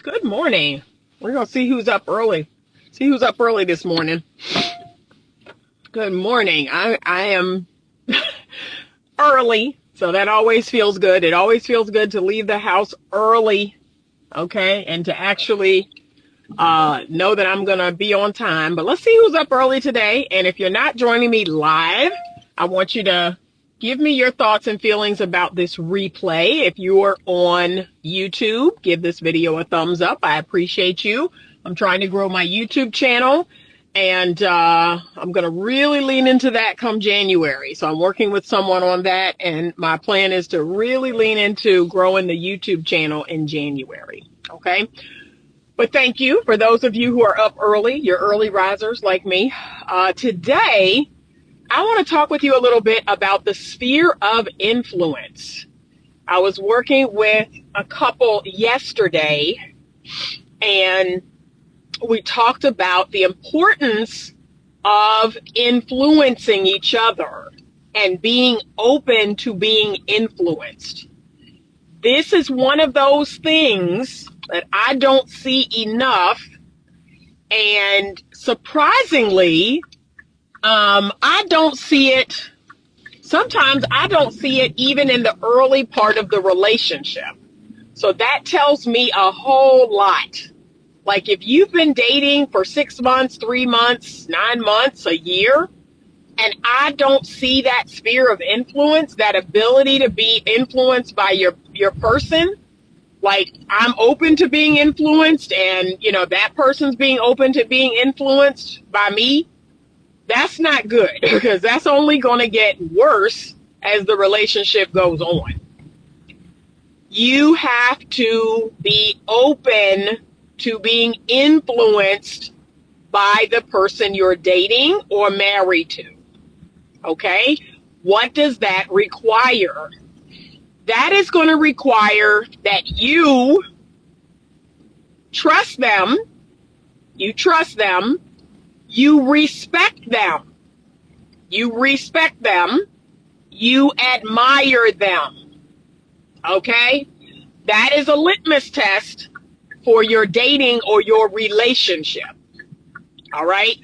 Good morning. We're going to see who's up early. See who's up early this morning. Good morning. I am early, so that always feels good. It always feels good to leave the house early, okay, and to actually know that I'm going to be on time. But let's see who's up early today. And if you're not joining me live, I want you to give me your thoughts and feelings about this replay. If you're on YouTube, give this video a thumbs up. I appreciate you. I'm trying to grow my YouTube channel, and I'm going to really lean into that come January. So I'm working with someone on that, and my plan is to really lean into growing the YouTube channel in January. Okay? But thank you for those of you who are up early, you're early risers like me. Today, I want to talk with you a little bit about the sphere of influence. I was working with a couple yesterday, and we talked about the importance of influencing each other and being open to being influenced. This is one of those things that I don't see enough, and surprisingly, I don't see it. Sometimes I don't see it even in the early part of the relationship. So that tells me a whole lot. Like if you've been dating for 6 months, 3 months, 9 months, a year, and I don't see that sphere of influence, that ability to be influenced by your person, like I'm open to being influenced, and that person's being open to being influenced by me, that's not good, because that's only going to get worse as the relationship goes on. You have to be open to being influenced by the person you're dating or married to. Okay? What does that require? That is going to require that you trust them, you respect them, you admire them, okay? That is a litmus test for your dating or your relationship, all right?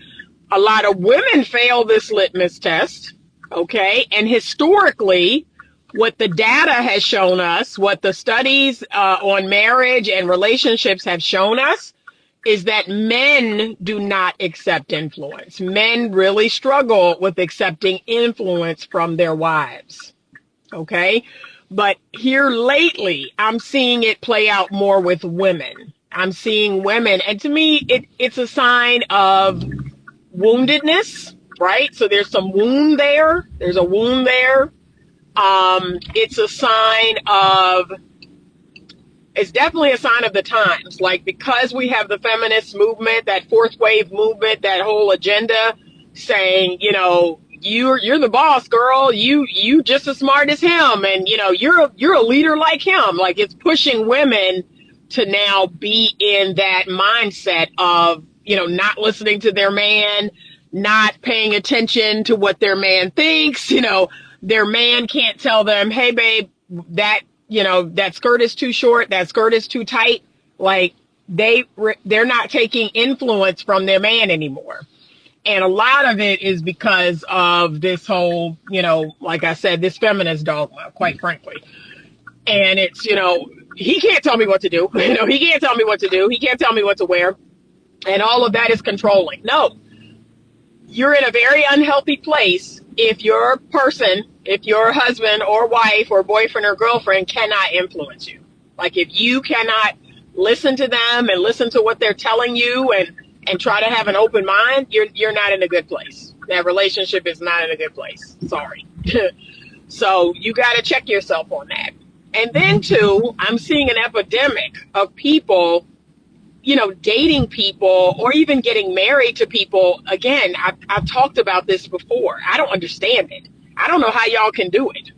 A lot of women fail this litmus test, okay? And historically, what the data has shown us, what the studies on marriage and relationships have shown us, is that men do not accept influence. Men really struggle with accepting influence from their wives, okay? But here lately, I'm seeing it play out more with women. I'm seeing women, and to me, it's a sign of woundedness, right? So there's some wound there. There's a wound there. It's a sign of, it's definitely a sign of the times. Like, because we have the feminist movement, that fourth wave movement, that whole agenda saying, you're the boss, girl. You just as smart as him, and you're a leader like him. Like, it's pushing women to now be in that mindset of not listening to their man, not paying attention to what their man thinks. Their man can't tell them, hey babe, that skirt is too short, that skirt is too tight. Like, they're not taking influence from their man anymore. And a lot of it is because of this whole, like I said, this feminist dogma, quite frankly. And it's, he can't tell me what to do. He can't tell me what to do. He can't tell me what to wear. And all of that is controlling. No, you're in a very unhealthy place if your person, if your husband or wife or boyfriend or girlfriend cannot influence you. Like, if you cannot listen to them and listen to what they're telling you and try to have an open mind, you're not in a good place. That relationship is not in a good place. Sorry. So you got to check yourself on that. And then too, I'm seeing an epidemic of people, dating people or even getting married to people. Again, I've talked about this before. I don't understand it. I don't know how y'all can do it.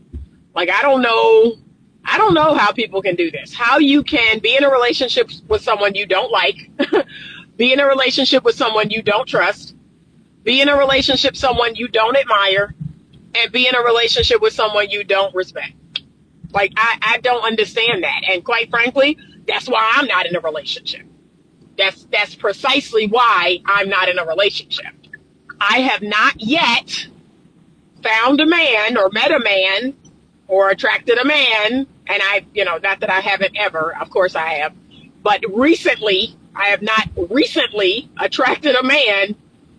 Like, I don't know how people can do this. How you can be in a relationship with someone you don't like, be in a relationship with someone you don't trust, be in a relationship with someone you don't admire, and be in a relationship with someone you don't respect. Like, I don't understand that. And quite frankly, That's why I'm not in a relationship. That's precisely why I'm not in a relationship. I have not yet found a man or met a man or attracted a man, and not that I haven't ever, of course I have, but recently, I have not recently attracted a man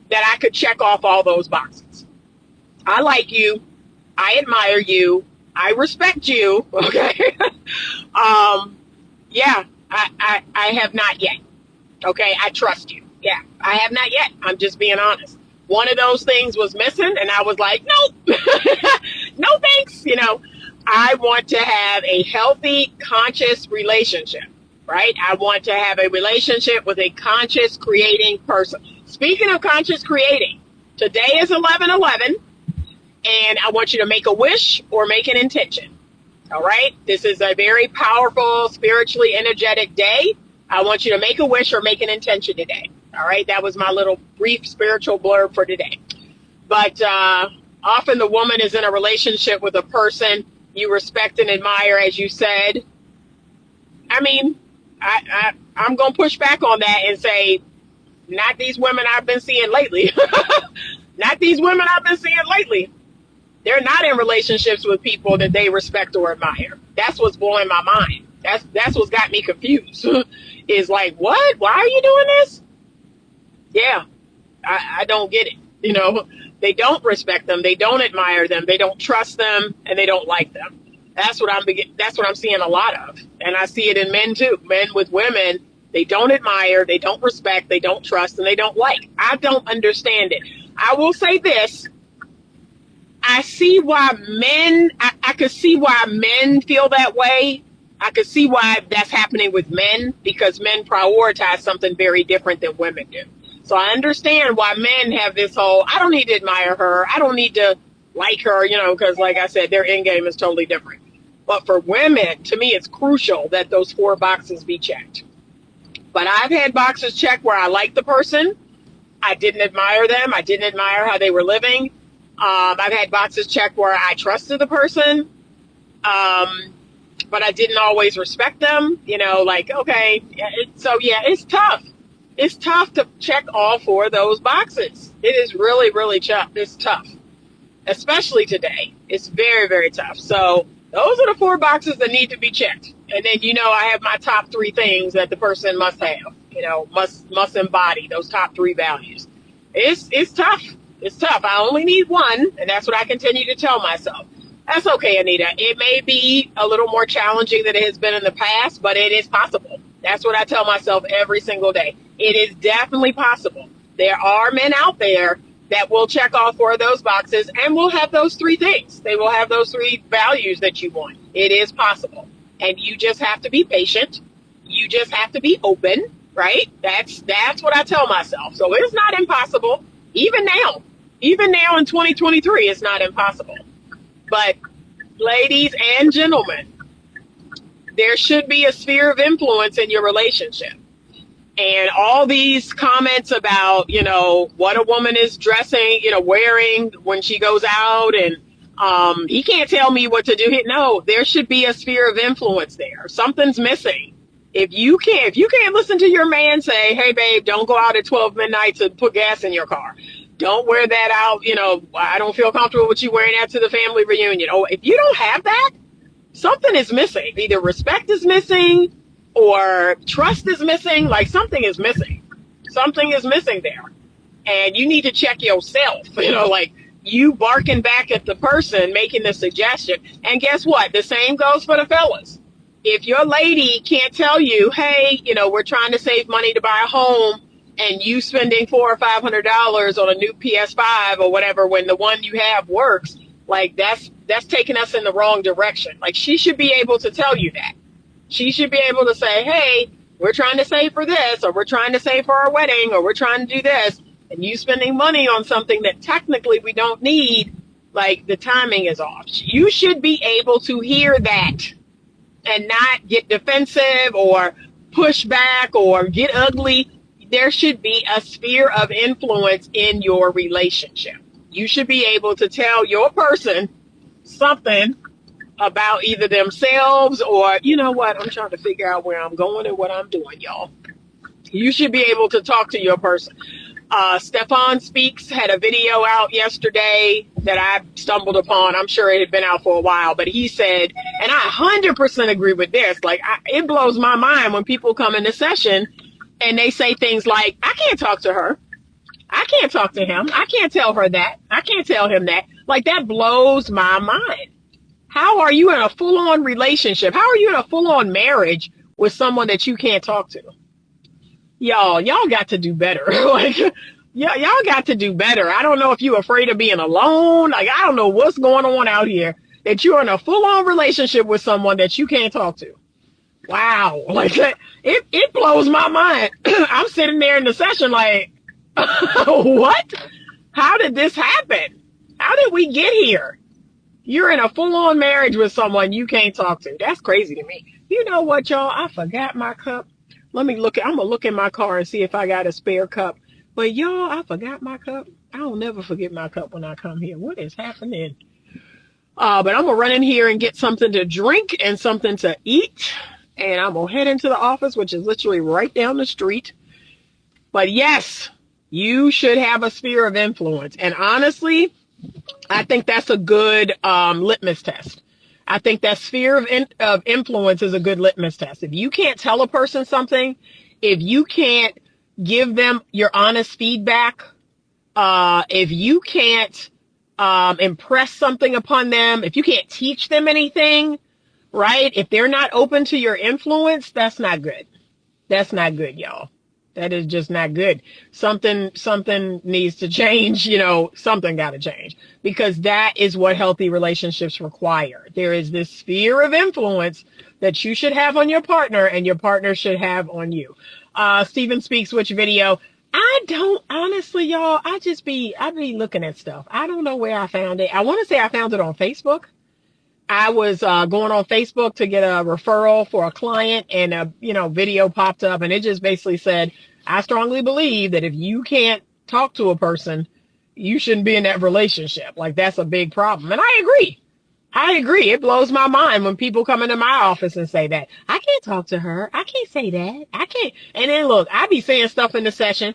that I could check off all those boxes. I like you. I admire you. I respect you. Okay. Yeah, I have not yet. Okay. I trust you. Yeah, I have not yet. I'm just being honest. One of those things was missing, and I was like, nope, no thanks. I want to have a healthy, conscious relationship, right? I want to have a relationship with a conscious creating person. Speaking of conscious creating, today is 11/11, and I want you to make a wish or make an intention. All right? This is a very powerful, spiritually energetic day. I want you to make a wish or make an intention today. All right? That was my little brief spiritual blurb for today. But often the woman is in a relationship with a person you respect and admire, as you said. I mean, I'm going to push back on that and say, not these women I've been seeing lately. Not these women I've been seeing lately. They're not in relationships with people that they respect or admire. That's what's blowing my mind. That's what's got me confused. Is like, what? Why are you doing this? Yeah, I don't get it. They don't respect them. They don't admire them. They don't trust them, and they don't like them. That's what I'm seeing a lot of. And I see it in men too. Men with women, they don't admire, they don't respect, they don't trust, and they don't like. I don't understand it. I will say this. I see why I could see why men feel that way. I could see why that's happening with men, because men prioritize something very different than women do. So I understand why men have this whole, I don't need to admire her. I don't need to like her, because like I said, their end game is totally different. But for women, to me, it's crucial that those 4 boxes be checked. But I've had boxes checked where I liked the person. I didn't admire them. I didn't admire how they were living. I've had boxes checked where I trusted the person. But I didn't always respect them, okay. It's tough. It's tough to check all 4 of those boxes. It is really, really tough. It's tough, especially today. It's very, very tough. So those are the 4 boxes that need to be checked. And then, I have my top 3 things that the person must have, must embody those top 3 values. It's tough. It's tough. I only need 1, and that's what I continue to tell myself. That's okay, Anita. It may be a little more challenging than it has been in the past, but it is possible. That's what I tell myself every single day. It is definitely possible. There are men out there that will check all 4 of those boxes and will have those 3 things. They will have those 3 values that you want. It is possible. And you just have to be patient. You just have to be open, right? That's what I tell myself. So it's not impossible. Even now in 2023, it's not impossible. But ladies and gentlemen, there should be a sphere of influence in your relationship. And all these comments about, what a woman is dressing, wearing when she goes out, and he can't tell me what to do. No, there should be a sphere of influence there. Something's missing. If you can't listen to your man say, hey, babe, don't go out at 12 midnight to put gas in your car. Don't wear that out. I don't feel comfortable with you wearing that to the family reunion. Oh, if you don't have that, something is missing. Either respect is missing or trust is missing. Like something is missing. Something is missing there. And you need to check yourself, like you barking back at the person making the suggestion. And guess what? The same goes for the fellas. If your lady can't tell you, hey, we're trying to save money to buy a home, and you spending $400 or $500 on a new PS5 or whatever when the one you have works, like that's taking us in the wrong direction. Like she should be able to tell you that. She should be able to say, hey, we're trying to save for this, or we're trying to save for our wedding, or we're trying to do this, and you spending money on something that technically we don't need, like the timing is off. You should be able to hear that and not get defensive or push back or get ugly. There should be a sphere of influence in your relationship. You should be able to tell your person something about either themselves or, you know what, I'm trying to figure out where I'm going and what I'm doing, y'all. You should be able to talk to your person. Stefan Speaks had a video out yesterday that I stumbled upon. I'm sure it had been out for a while, but he said, and I 100% agree with this, like, it blows my mind when people come into session and they say things like, I can't talk to her. I can't talk to him. I can't tell her that. I can't tell him that. Like, that blows my mind. How are you in a full-on relationship? How are you in a full-on marriage with someone that you can't talk to? Y'all got to do better. Like, y'all got to do better. I don't know if you're afraid of being alone. Like, I don't know what's going on out here that you're in a full-on relationship with someone that you can't talk to. Wow. Like, it blows my mind. I'm sitting there in the session like, what? How did this happen? How did we get here? You're in a full-on marriage with someone you can't talk to. That's crazy to me. You know what, y'all? I forgot my cup. I'm going to look in my car and see if I got a spare cup. But y'all, I forgot my cup. I don't never forget my cup when I come here. What is happening? But I'm going to run in here and get something to drink and something to eat. And I'm going to head into the office, which is literally right down the street. But yes, you should have a sphere of influence. And honestly, I think that's a good litmus test. I think that sphere of influence is a good litmus test. If you can't tell a person something, if you can't give them your honest feedback, if you can't impress something upon them, if you can't teach them anything, right? If they're not open to your influence, that's not good. That's not good, y'all. That is just not good. Something needs to change, something got to change, because that is what healthy relationships require. There is this sphere of influence that you should have on your partner and your partner should have on you. Stephen Speaks, which video? I don't, honestly, y'all, I be looking at stuff. I don't know where I found it. I want to say I found it on Facebook. I was going on Facebook to get a referral for a client, and a video popped up, and it just basically said, I strongly believe that if you can't talk to a person, you shouldn't be in that relationship. Like, that's a big problem. And I agree. It blows my mind when people come into my office and say that. I can't talk to her. I can't say that. I can't. And then look, I be saying stuff in the session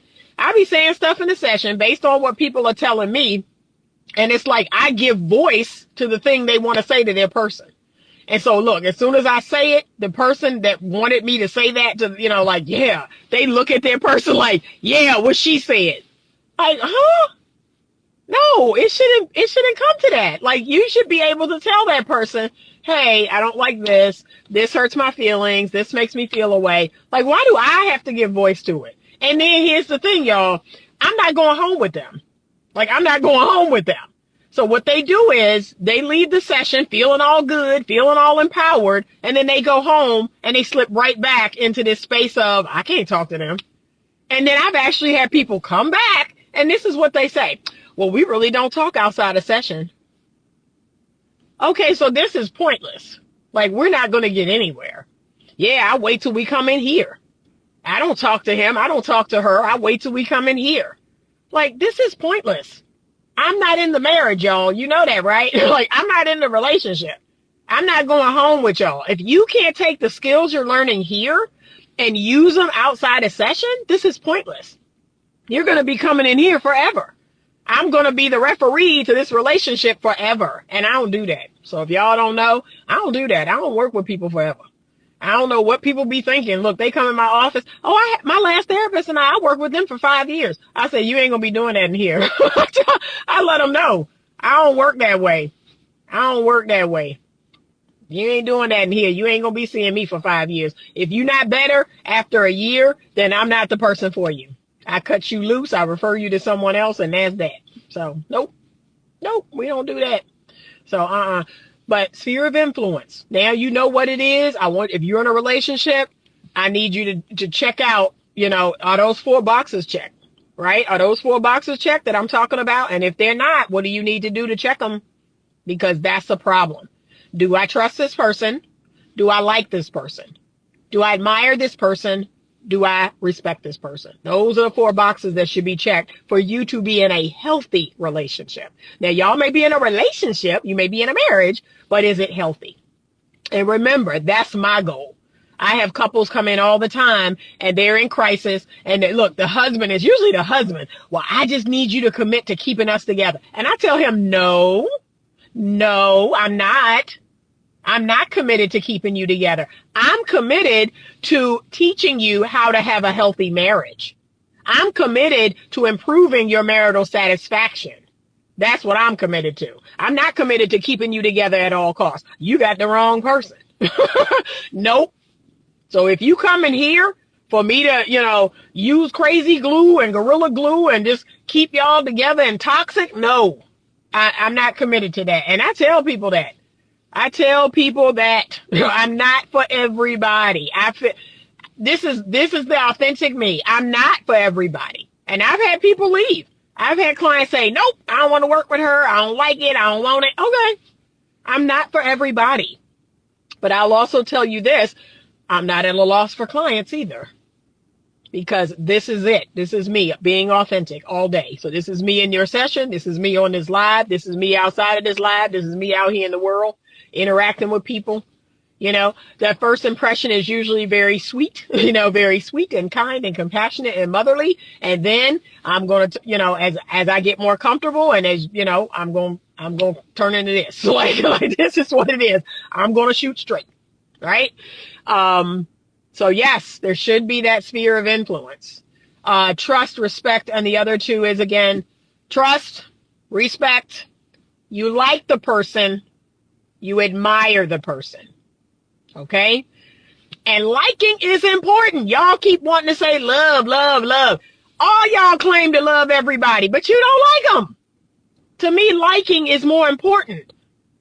based on what people are telling me. And it's like I give voice to the thing they want to say to their person. And so look, as soon as I say it, the person that wanted me to say that to, yeah, they look at their person like, yeah, what she said. Like, huh? No, it shouldn't come to that. Like, you should be able to tell that person, hey, I don't like this. This hurts my feelings. This makes me feel away. Like, why do I have to give voice to it? And then here's the thing, y'all. I'm not going home with them. So what they do is they leave the session feeling all good, feeling all empowered, and then they go home and they slip right back into this space of, I can't talk to them. And then I've actually had people come back, and this is what they say. Well, we really don't talk outside of session. Okay, so this is pointless. Like, we're not going to get anywhere. Yeah, I wait till we come in here. I don't talk to him. I don't talk to her. I wait till we come in here. Like, this is pointless. I'm not in the marriage, y'all. You know that, right? Like, I'm not in the relationship. I'm not going home with y'all. If you can't take the skills you're learning here and use them outside of session, this is pointless. You're going to be coming in here forever. I'm going to be the referee to this relationship forever. And I don't do that. So if y'all don't know, I don't do that. I don't work with people forever. I don't know what people be thinking. Look, they come in my office. Oh, my last therapist and I worked with them for 5 years. I said, you ain't going to be doing that in here. I let them know. I don't work that way. You ain't doing that in here. You ain't going to be seeing me for 5 years. If you're not better after a year, then I'm not the person for you. I cut you loose. I refer you to someone else, and that's that. So, nope, we don't do that. So, But sphere of influence. Now you know what it is. If you're in a relationship, I need you to check out, are those 4 boxes checked, right? Are those 4 boxes checked that I'm talking about? And if they're not, what do you need to do to check them? Because that's the problem. Do I trust this person? Do I like this person? Do I admire this person? do I respect this person? Those are the 4 boxes that should be checked for you to be in a healthy relationship. Now, y'all may be in a relationship, you may be in a marriage, but is it healthy? And remember, that's my goal. I have couples come in all the time and they're in crisis, and look, the husband is usually the husband. Well, I just need you to commit to keeping us together. And I tell him, no, I'm not. I'm not committed to keeping you together. I'm committed to teaching you how to have a healthy marriage. I'm committed to improving your marital satisfaction. That's what I'm committed to. I'm not committed to keeping you together at all costs. You got the wrong person. Nope. So if you come in here for me to, use crazy glue and gorilla glue and just keep y'all together and toxic, no, I'm not committed to that. And I tell people that. I'm not for everybody. This is the authentic me. I'm not for everybody. And I've had people leave. I've had clients say, nope, I don't want to work with her. I don't like it. I don't want it. Okay. I'm not for everybody. But I'll also tell you this. I'm not at a loss for clients either. Because this is it. This is me being authentic all day. So this is me in your session. This is me on this live. This is me outside of this live. This is me out here in the world interacting with people. That first impression is usually very sweet, very sweet and kind and compassionate and motherly. And then I'm going to, as I get more comfortable and as, I'm going to turn into this. Like this is what it is. I'm going to shoot straight. Right. So yes, there should be that sphere of influence. Trust, respect, and the other 2 is, again, trust, respect. You like the person. You admire the person. Okay? And liking is important. Y'all keep wanting to say love, love, love. All y'all claim to love everybody, but you don't like them. To me, liking is more important.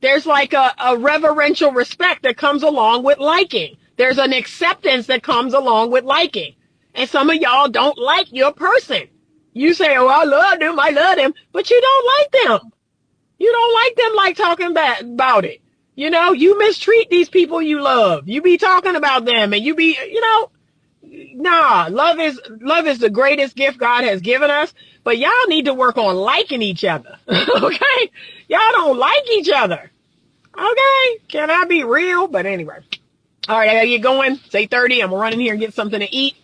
There's like a reverential respect that comes along with liking. There's an acceptance that comes along with liking. And some of y'all don't like your person. You say, oh, I love them, but you don't like them. You don't like them like talking about it. You mistreat these people you love. You be talking about them and you be, nah, love is the greatest gift God has given us, but y'all need to work on liking each other. Okay? Y'all don't like each other. Okay? Can I be real? But anyway. All right, I gotta get going. It's 8:30. I'm gonna run in here and get something to eat.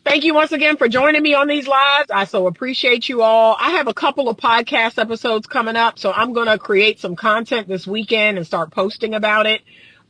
Thank you once again for joining me on these lives. I so appreciate you all. I have a couple of podcast episodes coming up, so I'm going to create some content this weekend and start posting about it.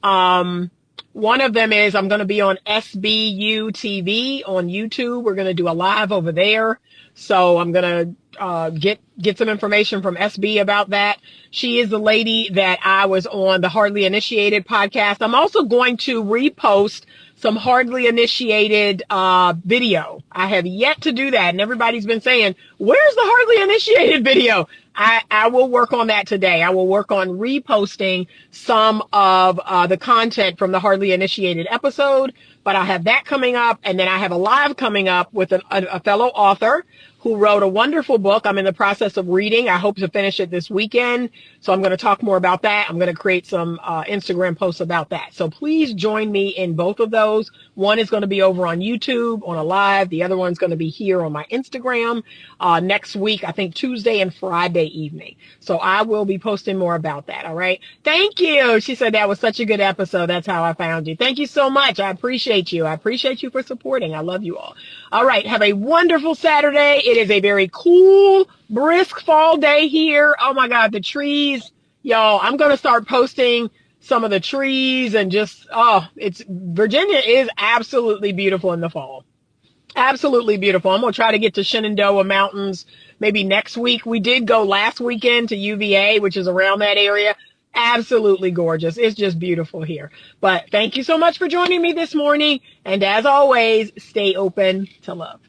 One of them is I'm going to be on SBU TV on YouTube. We're going to do a live over there. So I'm going to get some information from SB about that. She is the lady that I was on the Hardly Initiated podcast. I'm also going to repost some Hardly Initiated video. I have yet to do that, and everybody's been saying, where's the Hardly Initiated video? I will work on that today. I will work on reposting some of the content from the Hardly Initiated episode, but I have that coming up, and then I have a live coming up with a fellow author who wrote a wonderful book. I'm in the process of reading. I hope to finish it this weekend. So I'm going to talk more about that. I'm going to create some Instagram posts about that. So please join me in both of those. One is going to be over on YouTube on a live. The other one's going to be here on my Instagram next week, I think Tuesday and Friday evening. So I will be posting more about that. All right. Thank you. She said that was such a good episode. That's how I found you. Thank you so much. I appreciate you. I appreciate you for supporting. I love you all. All right. Have a wonderful Saturday. It is a very cool, brisk fall day here. Oh my God, the trees, y'all. I'm going to start posting some of the trees and just, Virginia is absolutely beautiful in the fall. Absolutely beautiful. I'm going to try to get to Shenandoah Mountains maybe next week. We did go last weekend to UVA, which is around that area. Absolutely gorgeous. It's just beautiful here. But thank you so much for joining me this morning. And as always, stay open to love.